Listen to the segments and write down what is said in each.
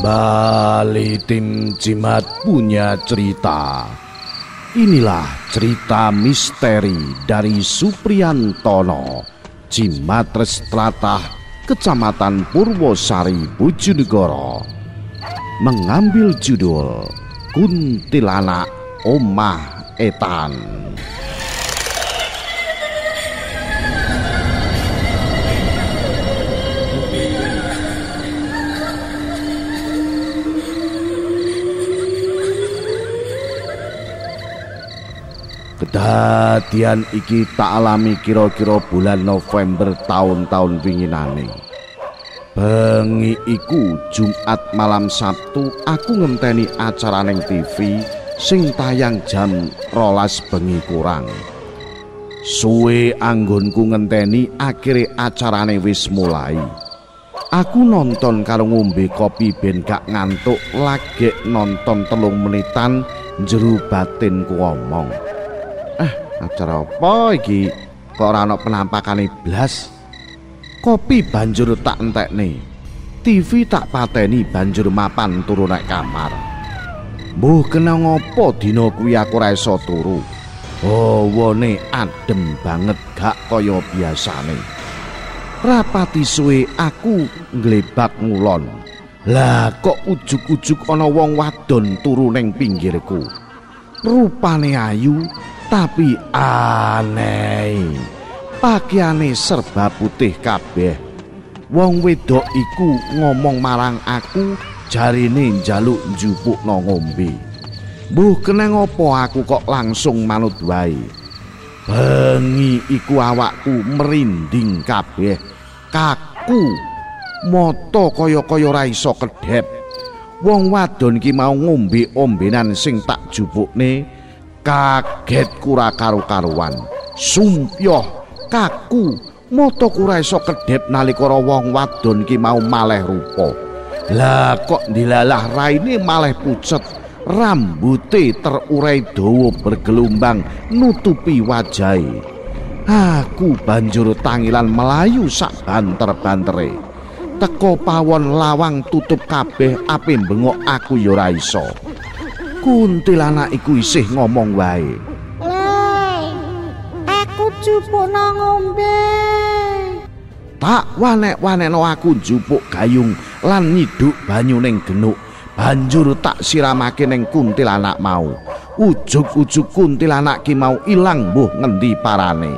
Kembali tim Jimat punya cerita. Inilah cerita misteri dari Supriyantono, Jimatres Tlatah, Kecamatan Purwosari, Bojonegoro, mengambil judul Kuntilanak Omah Etan. Kedadian iki tak alami kira-kira bulan November tahun-tahun winginane. Bengi iku Jumat malam Sabtu aku ngenteni acara ning TV sing tayang jam 12 bengi kurang. Suwe anggonku ngenteni akhire acarane wis mulai. Aku nonton karo ngombe kopi ben gak ngantuk, lagi nonton 3 menitan njero batinku ngomong. Acara apa iki? Kok ora ana penampakane blas? Kopi banjur tak entekne. TV tak pateni banjur mapan turu nek kamar. Mbuh kena ngopo dina kuwi aku ora iso turu. Hawane adem banget gak kaya biasane. Rapati suwe aku nglebak ngulon. Lah kok ujug-ujug ana wong wadon turu ning pinggirku. Rupane ayu tapi aneh. Pakaiane serba putih kabeh. Wong wedok iku ngomong marang aku, jarine njaluk njupukno ngombe. Mbuh keneng opo aku kok langsung manut wae. Bengi iku awakku merinding kabeh, kaku, mata kaya-kaya ora iso kedhep. Wong wadon iki mau ngombe ombenan sing tak jupukne. Kaget kura karu-karuan, sumpyoh, kaku, mataku ora iso kedhep nalika wong wadon ki mau maleh rupa. Lah kok dilalah raine maleh pucet, rambute terurai dawa bergelombang nutupi wajahe. Aku banjur tangilan melayu sak banter-bantere. Teko pawon lawang tutup kabeh ape bengok aku ya ora iso. Kuntilanak iku isih ngomong wae. "Lei, aku jupukno ngombe." Tak wanek-wanekno aku njupuk gayung lan nyiduk banyu ning genuk. Banjur tak siramake ning kuntilanak mau. Ujug-ujug kuntilanak ki mau ilang mbuh ngendi parane.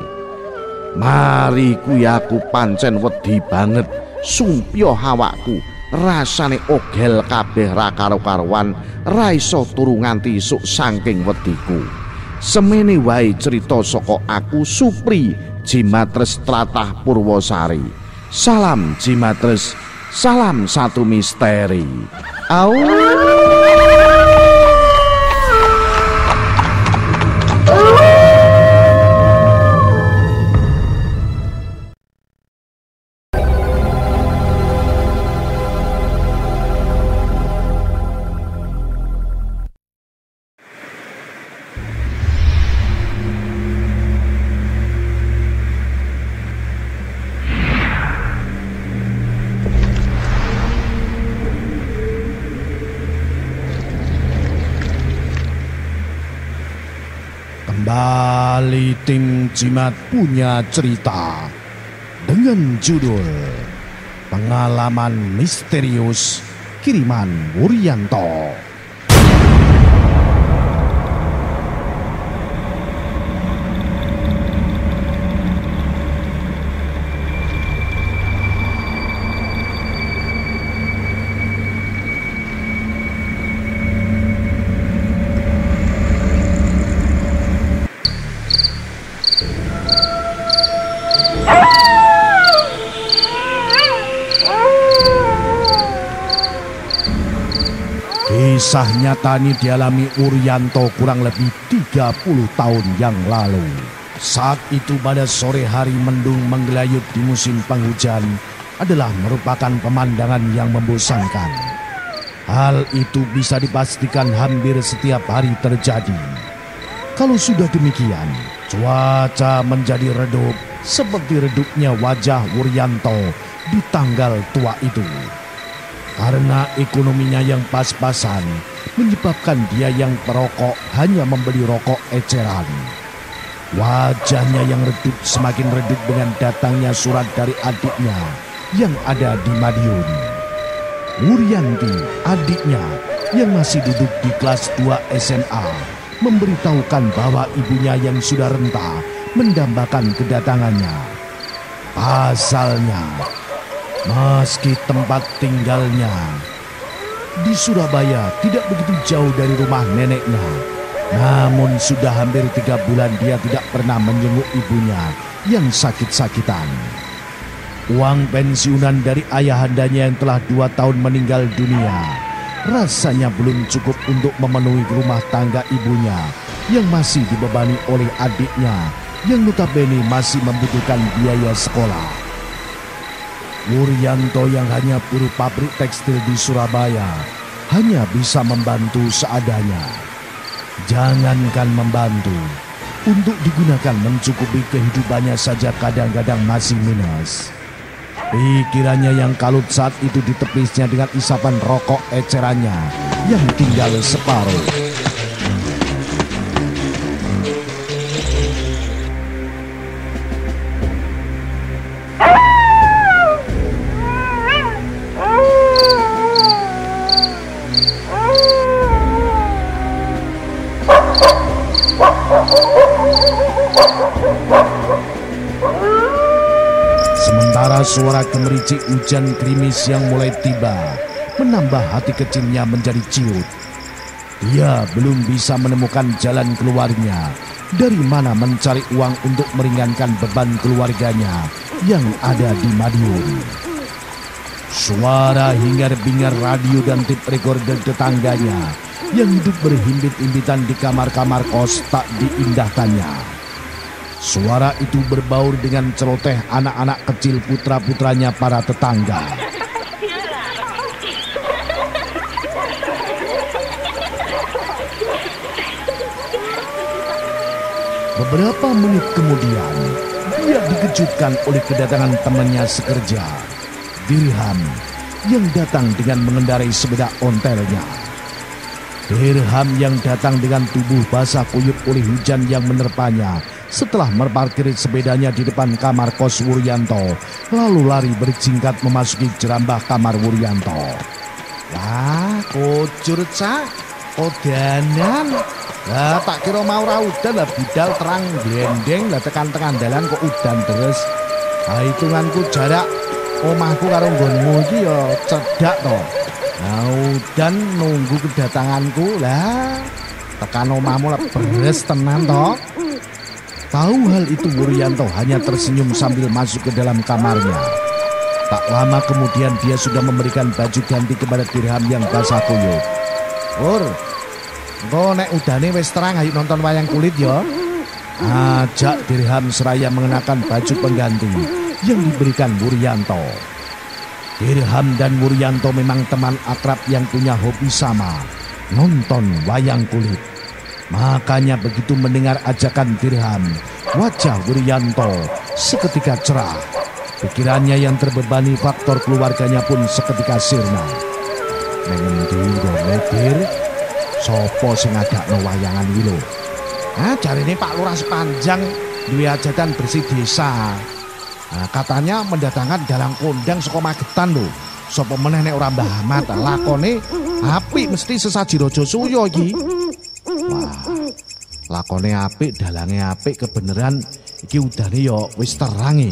Mari kuwi aku pancen wedi banget, sumpya awakku. Rasane ogel kabeh ra karo-karuan, ra iso turu nganti isuk saking wediku. Semene wae cerita saka aku, Supri, Jimatres Tlatah Purwosari. Salam Jimatres, salam satu misteri. Au. Kembali tim Jimat punya cerita dengan judul Pengalaman Misterius Kiriman Wuryanto. Kisah nyata ini dialami Wuryanto kurang lebih 30 tahun yang lalu. Saat itu pada sore hari mendung menggelayut di musim penghujan adalah merupakan pemandangan yang membosankan. Hal itu bisa dipastikan hampir setiap hari terjadi. Kalau sudah demikian, cuaca menjadi redup seperti redupnya wajah Wuryanto di tanggal tua itu. Karena ekonominya yang pas-pasan, menyebabkan dia yang perokok hanya membeli rokok eceran. Wajahnya yang redup semakin redup dengan datangnya surat dari adiknya yang ada di Madiun. Wuryanti, adiknya yang masih duduk di kelas 2 SMA, memberitahukan bahwa ibunya yang sudah renta mendambakan kedatangannya. Pasalnya, meski tempat tinggalnya di Surabaya tidak begitu jauh dari rumah neneknya, namun sudah hampir 3 bulan dia tidak pernah menjenguk ibunya yang sakit-sakitan. Uang pensiunan dari ayahandanya yang telah 2 tahun meninggal dunia rasanya belum cukup untuk memenuhi rumah tangga ibunya yang masih dibebani oleh adiknya yang notabene masih membutuhkan biaya sekolah. Wuryanto yang hanya buruh pabrik tekstil di Surabaya hanya bisa membantu seadanya. Jangankan membantu, untuk digunakan mencukupi kehidupannya saja kadang-kadang masih minus. Pikirannya yang kalut saat itu ditepisnya dengan isapan rokok ecerannya yang tinggal separuh. Sementara suara gemericik hujan gerimis yang mulai tiba menambah hati kecilnya menjadi ciut. Dia belum bisa menemukan jalan keluarnya. Dari mana mencari uang untuk meringankan beban keluarganya yang ada di Madiun. Suara hingar-bingar radio dan tip recorder tetangganya yang hidup berhimpit-himpitan di kamar-kamar kos tak diindahkannya. Suara itu berbaur dengan celoteh anak-anak kecil putra-putranya para tetangga. Beberapa menit kemudian, dia dikejutkan oleh kedatangan temannya sekerja, Dirham, yang datang dengan mengendarai sepeda ontelnya. Dirham yang datang dengan tubuh basah kuyup oleh hujan yang menerpanya setelah meparkir sepedanya di depan kamar kos Wuryanto, lalu lari berjingkat memasuki jerambah kamar Wuryanto. Wah, kocur cak, kodanan. Lah tak kira mau ra udan lah bidal terang glendeng lah tekan-tekan dalan kok udan terus. Nah, hitunganku jarak omahku karo nggonmu iki ya cedhak to. Nah, udan nunggu kedatanganku lah. Tekan omahmu lah beres tenan to. Tahu hal itu Wuryanto hanya tersenyum sambil masuk ke dalam kamarnya. Tak lama kemudian dia sudah memberikan baju ganti kepada Dirham yang basah kuyup. Wur, engko nek udane wis terang ayo nonton wayang kulit ya. Ajak Dirham seraya mengenakan baju pengganti yang diberikan Wuryanto. Dirham dan Wuryanto memang teman akrab yang punya hobi sama, nonton wayang kulit. Makanya begitu mendengar ajakan Dirham, wajah Wuryanto seketika cerah. Pikirannya yang terbebani faktor keluarganya pun seketika sirna. Ngendi ngene Dir? Sopo sing ngadakno wayangan iki lho? Jarine Pak Lurah Sepanjang duwe hajatan bersih desa. Katanya mendatangkan dalang kondang saka Magetan lho. Sopo meneh nek ora Mbah Ahmad, lakone apik mesti sesaji Raja Suya iki. Wah, lakone apik, dalange apik, kebeneran iki udane ya wis terang e.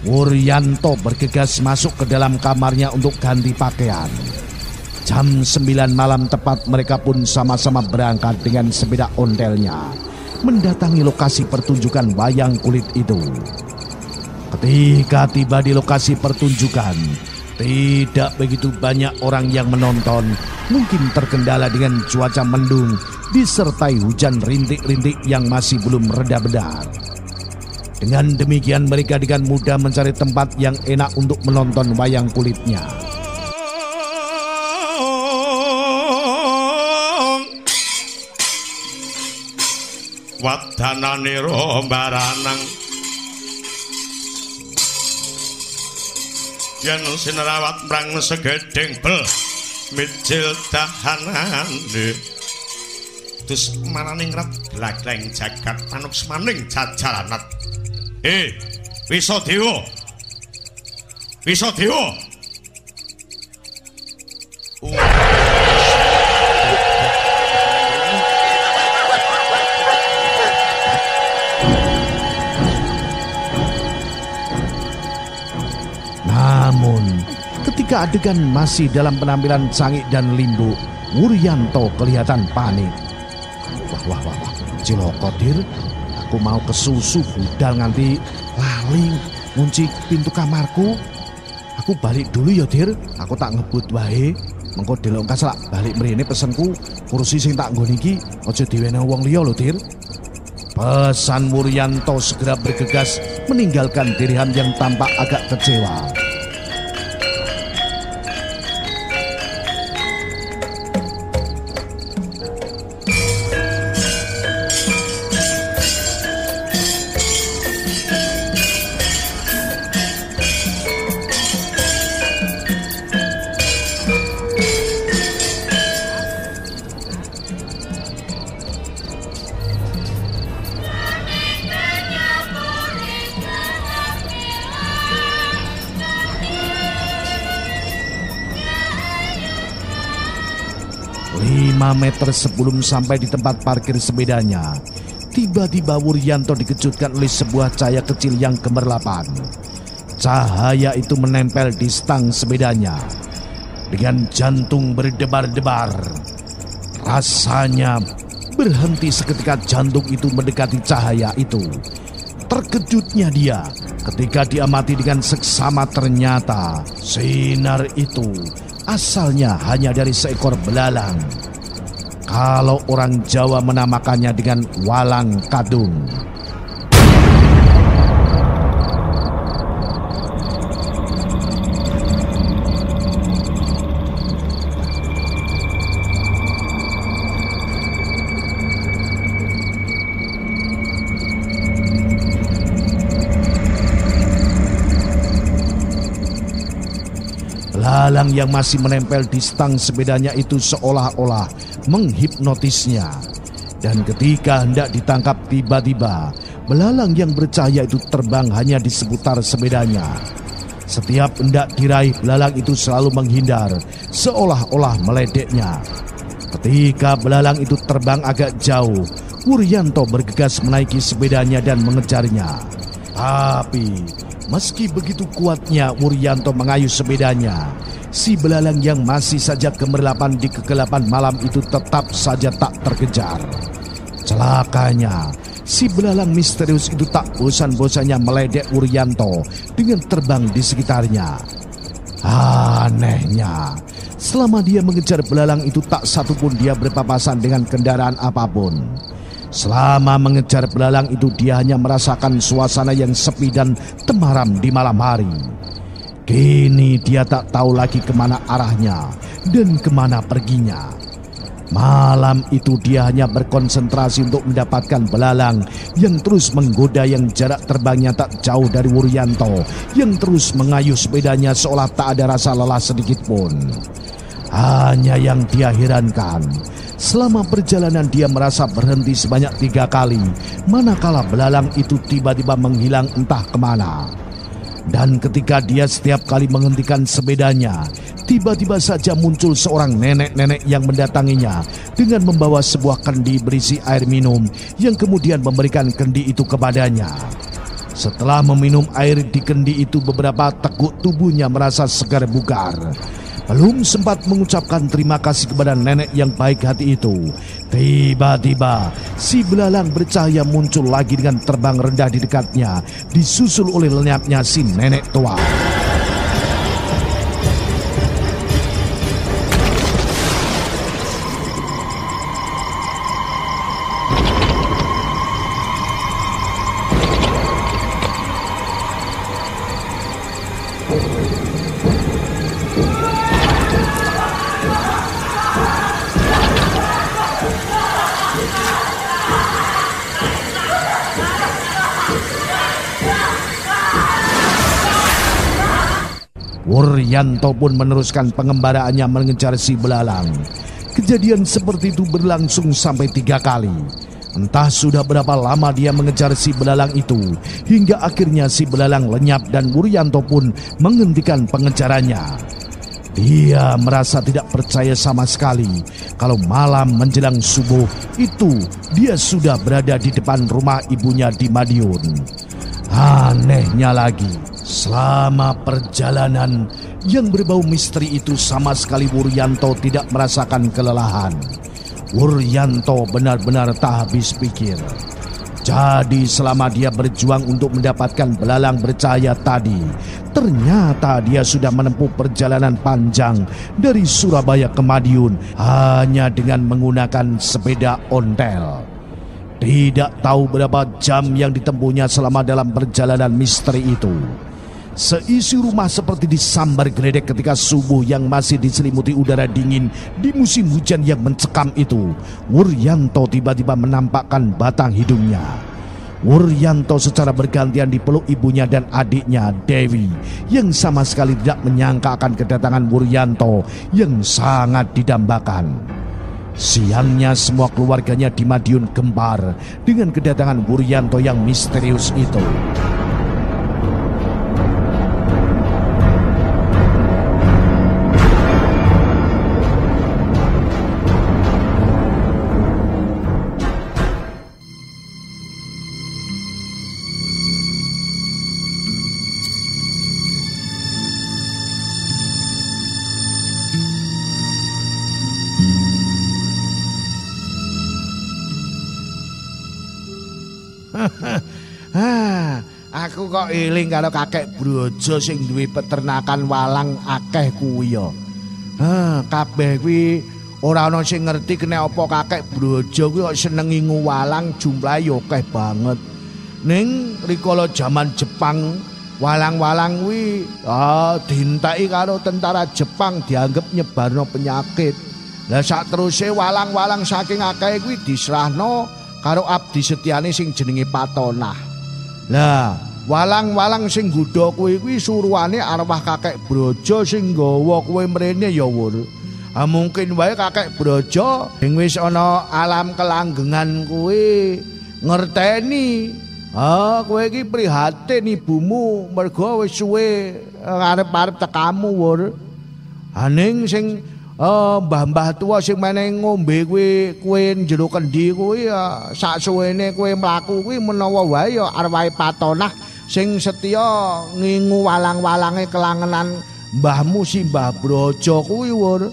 Wuryanto bergegas masuk ke dalam kamarnya untuk ganti pakaian. Jam 9 malam tepat mereka pun sama-sama berangkat dengan sepeda ontelnya mendatangi lokasi pertunjukan wayang kulit itu. Ketika tiba di lokasi pertunjukan, tidak begitu banyak orang yang menonton, mungkin terkendala dengan cuaca mendung disertai hujan rintik-rintik yang masih belum reda bedar. Dengan demikian mereka dengan mudah mencari tempat yang enak untuk menonton wayang kulitnya. Wadanane rombaranang yen sinerawat mrang segedeng bel mijil dahanane dus mananing rat glagleng jagat manuk maning jajaranat Wisadewa Wisadewa Namun, ketika adegan masih dalam penampilan Cangik dan Limbu, Wuryanto kelihatan panik. Wah, ciloko dir, aku mau kesusu budal nganti lali ngunci pintu kamarku. Aku balik dulu ya dir, aku tak ngebut wae. Mengko delok kaslak balik mrene pesenku, kursi sing tak nggon iki aja diwene wong liya lho dir. Pesan Wuryanto segera bergegas meninggalkan Dirham yang tampak agak kecewa. Meter sebelum sampai di tempat parkir sepedanya, tiba-tiba Wuryanto dikejutkan oleh sebuah cahaya kecil yang gemerlapan. Cahaya itu menempel di stang sepedanya. Dengan jantung berdebar-debar, rasanya berhenti seketika jantung itu mendekati cahaya itu. Terkejutnya dia ketika diamati dengan seksama ternyata sinar itu asalnya hanya dari seekor belalang. Kalau orang Jawa menamakannya dengan walang kadung. Belalang yang masih menempel di stang sepedanya itu seolah-olah menghipnotisnya. Dan ketika hendak ditangkap tiba-tiba belalang yang bercahaya itu terbang hanya di seputar sepedanya. Setiap hendak diraih belalang itu selalu menghindar seolah-olah meledeknya. Ketika belalang itu terbang agak jauh, Wuryanto bergegas menaiki sepedanya dan mengejarnya. Tapi meski begitu kuatnya Wuryanto mengayuh sepedanya, si belalang yang masih saja gemerlapan di kegelapan malam itu tetap saja tak terkejar. Celakanya, si belalang misterius itu tak bosan-bosannya meledek Wuryanto dengan terbang di sekitarnya. Anehnya, selama dia mengejar belalang itu tak satupun dia berpapasan dengan kendaraan apapun. Selama mengejar belalang itu dia hanya merasakan suasana yang sepi dan temaram di malam hari. Kini dia tak tahu lagi kemana arahnya dan kemana perginya. Malam itu dia hanya berkonsentrasi untuk mendapatkan belalang yang terus menggoda yang jarak terbangnya tak jauh dari Wuryanto, yang terus mengayuh sepedanya seolah tak ada rasa lelah sedikit pun. Hanya yang dia herankan, selama perjalanan dia merasa berhenti sebanyak 3 kali, manakala belalang itu tiba-tiba menghilang entah kemana. Dan ketika dia setiap kali menghentikan sepedanya, tiba-tiba saja muncul seorang nenek-nenek yang mendatanginya dengan membawa sebuah kendi berisi air minum yang kemudian memberikan kendi itu kepadanya. Setelah meminum air di kendi itu, beberapa teguk tubuhnya merasa segar bugar. Belum sempat mengucapkan terima kasih kepada nenek yang baik hati itu, tiba-tiba si belalang bercahaya muncul lagi dengan terbang rendah di dekatnya, disusul oleh lenyapnya si nenek tua. Wuryanto pun meneruskan pengembaraannya mengejar si belalang. Kejadian seperti itu berlangsung sampai 3 kali. Entah sudah berapa lama dia mengejar si belalang itu, hingga akhirnya si belalang lenyap dan Wuryanto pun menghentikan pengejarannya. Dia merasa tidak percaya sama sekali kalau malam menjelang subuh itu dia sudah berada di depan rumah ibunya di Madiun. Anehnya lagi, selama perjalanan yang berbau misteri itu sama sekali Wuryanto tidak merasakan kelelahan. Wuryanto benar-benar tak habis pikir. Jadi selama dia berjuang untuk mendapatkan belalang bercahaya tadi, ternyata dia sudah menempuh perjalanan panjang dari Surabaya ke Madiun hanya dengan menggunakan sepeda ontel. Tidak tahu berapa jam yang ditempuhnya selama dalam perjalanan misteri itu. Seisi rumah seperti disambar geledek ketika subuh yang masih diselimuti udara dingin di musim hujan yang mencekam itu. Wuryanto tiba-tiba menampakkan batang hidungnya. Wuryanto secara bergantian dipeluk ibunya dan adiknya Dewi, yang sama sekali tidak menyangka akan kedatangan Wuryanto yang sangat didambakan. Siangnya semua keluarganya di Madiun gempar dengan kedatangan Wuryanto yang misterius itu. Aku kok eling karo kakek Brojo sing duwe peternakan walang akeh kuwi ya. Kabeh kuwi ora ana sing ngerti kena apa kakek Brojo kuwi kok senengi nguwalang jumlahe ya akeh banget. Ning rikala jaman Jepang walang-walang kuwi dienteki karo tentara Jepang dianggep nyebarno penyakit. Lah sak teruse walang-walang saking akeh kuwi diserahno karo abdi setiane sing jenenge Patonah. Lah, walang-walang sing nggodha kowe kuwi suruhane arwah kakek Brojo sing nggawa kowe mrene ya Wur. Mungkin wae kakek Brojo sing wis ana alam kelanggengan kowe ngerteni. Kowe iki prihatin ibumu mergo wis suwe arep-arep tekamu Wur. Ning sing mbah-mbah tua sing meneh ngombe kowe njero kendi kuwi ya sak suwene kowe mlaku kuwi menawa wae ya arwahe Patonah sing setya ngingu walang-walange kelangenan mbahmu si Mbah Brojo kuwi Wur.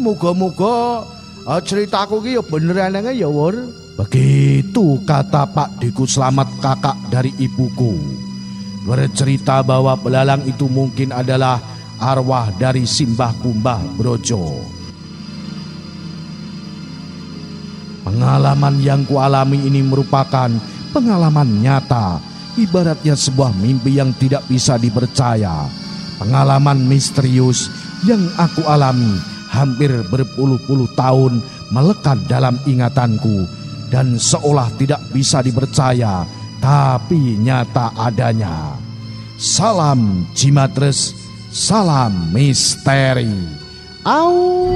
Muga-muga ceritaku ki ya bener enenge ya Wur. Begitu kata Pak Diku Slamet, kakak dari ibuku. Bercerita bahwa belalang itu mungkin adalah arwah dari simbahku Mbah Brojo. Pengalaman yang kualami ini merupakan pengalaman nyata, ibaratnya sebuah mimpi yang tidak bisa dipercaya. Pengalaman misterius yang aku alami hampir berpuluh-puluh tahun melekat dalam ingatanku dan seolah tidak bisa dipercaya, tapi nyata adanya. Salam Jimatres, salam misteri. Au.